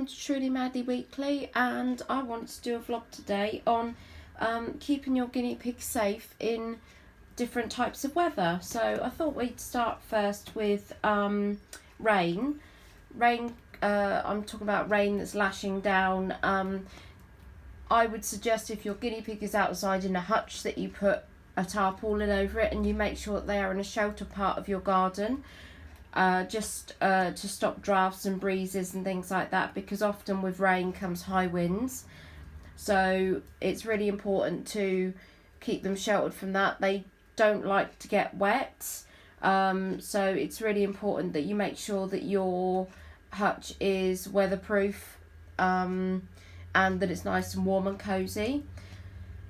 welcome to Truly Madly Weekly, and I want to do a vlog today on keeping your guinea pig safe in different types of weather. So I thought we'd start first with rain. I'm talking about rain that's lashing down. I would suggest if your guinea pig is outside in a hutch that you put a tarpaulin over it and you make sure that they are in a shelter part of your garden. Just to stop drafts and breezes and things like that, because often with rain comes high winds, so it's really important to keep them sheltered from that. They don't like to get wet, so it's really important that you make sure that your hutch is weatherproof and that it's nice and warm and cozy.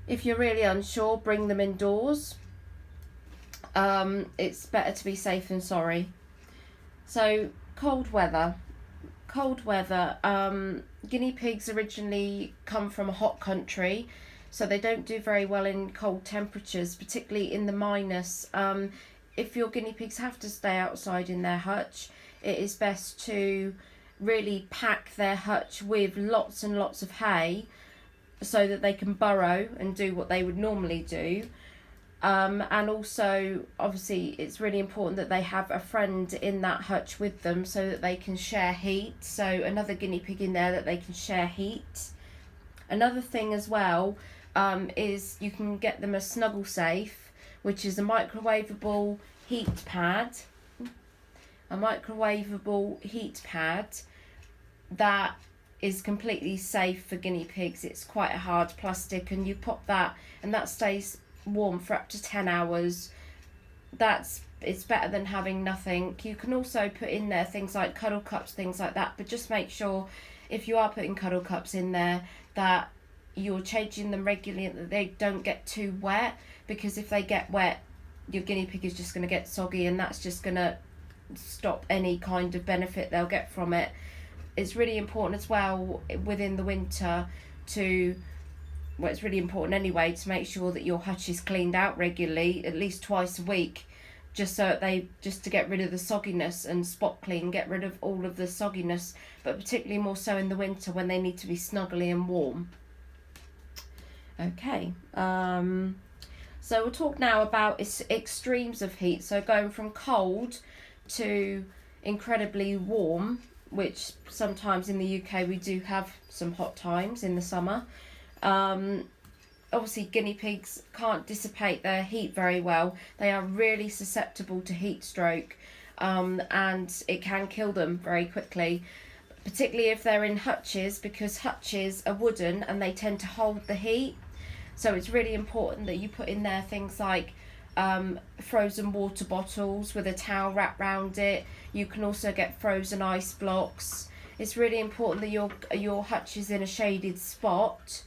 If you're really unsure, bring them indoors. It's better to be safe than sorry. So cold weather. Guinea pigs originally come from a hot country, so they don't do very well in cold temperatures, particularly in the minus. If your guinea pigs have to stay outside in their hutch, it is best to really pack their hutch with lots and lots of hay so that they can burrow and do what they would normally do. And also, obviously, it's really important that they have a friend in that hutch with them so that they can share heat. So another guinea pig in there that they can share heat. Another thing as well is you can get them a snugglesafe, which is a microwavable heat pad. A microwavable heat pad that is completely safe for guinea pigs. It's quite a hard plastic, and you pop that and that stays warm for up to 10 hours. It's better than having nothing. You can also put in there things like cuddle cups, things like that, but just make sure if you are putting cuddle cups in there that you're changing them regularly and that they don't get too wet, because if they get wet your guinea pig is just going to get soggy, and that's just going to stop any kind of benefit they'll get from it. It's really important as well within the winter it's really important anyway to make sure that your hutch is cleaned out regularly, at least twice a week, just to get rid of the sogginess, and spot clean, get rid of all of the sogginess, but particularly more so in the winter when they need to be snuggly and warm. Okay, so we'll talk now about extremes of heat, so going from cold to incredibly warm, which sometimes in the UK we do have some hot times in the summer. Obviously guinea pigs can't dissipate their heat very well. They are really susceptible to heat stroke, and it can kill them very quickly, particularly if they're in hutches, because hutches are wooden and they tend to hold the heat. So it's really important that you put in there things like frozen water bottles with a towel wrapped around it. You can also get frozen ice blocks. It's really important that your hutch is in a shaded spot,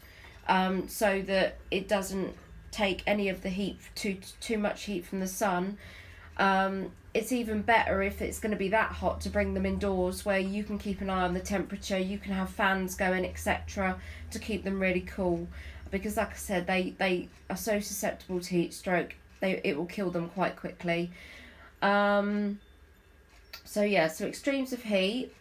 so that it doesn't take any of the heat, too much heat from the sun. It's even better if it's going to be that hot to bring them indoors where you can keep an eye on the temperature, you can have fans going, etc., to keep them really cool, because like I said, they are so susceptible to heat stroke. It will kill them quite quickly. So extremes of heat.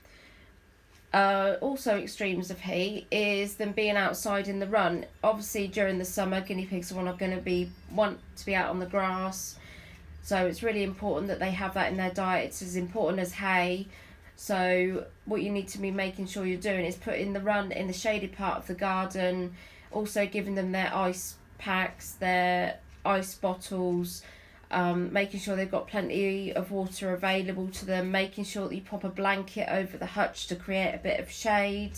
Also extremes of heat is them being outside in the run. Obviously during the summer guinea pigs are want to be out on the grass, so it's really important that they have that in their diet. It's as important as hay. So what you need to be making sure you're doing is putting the run in the shaded part of the garden, also giving them their ice packs, their ice bottles, making sure they've got plenty of water available to them, making sure that you pop a blanket over the hutch to create a bit of shade.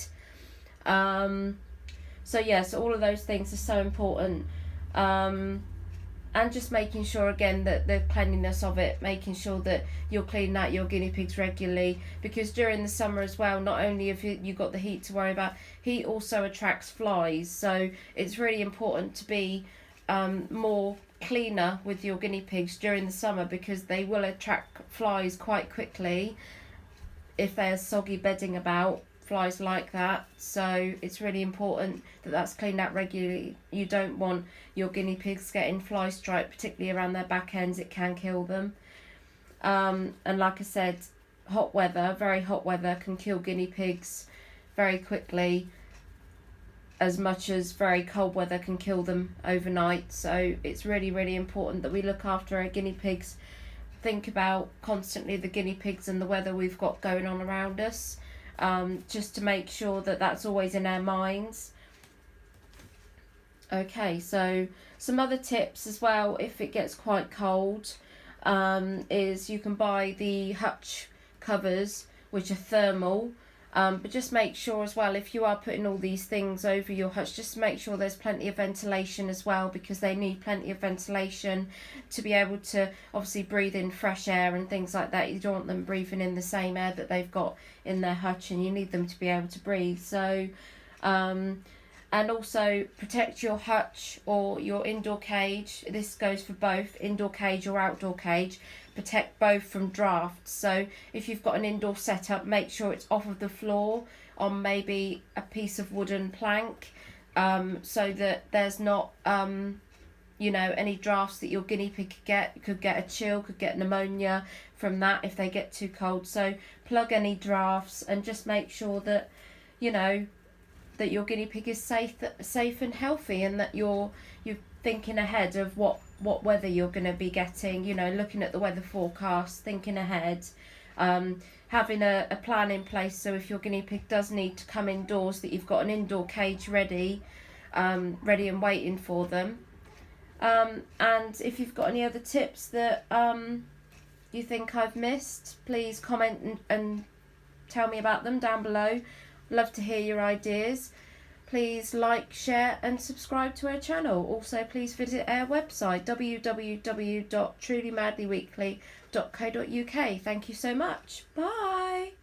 So all of those things are so important, and just making sure again that the cleanliness of it, making sure that you're cleaning out your guinea pigs regularly, because during the summer as well, not only have you got the heat to worry about, heat also attracts flies, so it's really important to be more cleaner with your guinea pigs during the summer, because they will attract flies quite quickly if there's soggy bedding about. Flies like that, so it's really important that that's cleaned out regularly. You don't want your guinea pigs getting fly strike, particularly around their back ends. It can kill them. And like I said, hot weather, very hot weather, can kill guinea pigs very quickly, as much as very cold weather can kill them overnight. So it's really, really important that we look after our guinea pigs, think about constantly the guinea pigs and the weather we've got going on around us, just to make sure that that's always in our minds. Okay, so some other tips as well if it gets quite cold, is you can buy the hutch covers, which are thermal. But just make sure as well, if you are putting all these things over your hutch, just make sure there's plenty of ventilation as well, because they need plenty of ventilation to be able to obviously breathe in fresh air and things like that. You don't want them breathing in the same air that they've got in their hutch, and you need them to be able to breathe. So and also protect your hutch or your indoor cage. This goes for both indoor cage or outdoor cage. Protect both from drafts. So if you've got an indoor setup, make sure it's off of the floor on maybe a piece of wooden plank, so that there's not you know, any drafts that your guinea pig could get a chill, could get pneumonia from that if they get too cold. So plug any drafts and just make sure that, you know, that your guinea pig is safe and healthy, and that you're thinking ahead of what weather you're going to be getting, you know, looking at the weather forecast, thinking ahead, having a plan in place, so if your guinea pig does need to come indoors, that you've got an indoor cage ready and waiting for them. And if you've got any other tips that you think I've missed, please comment and tell me about them down below. Love to hear your ideas. Please like, share and subscribe to our channel. Also, please visit our website www.trulymadlyweekly.co.uk. Thank you so much. Bye.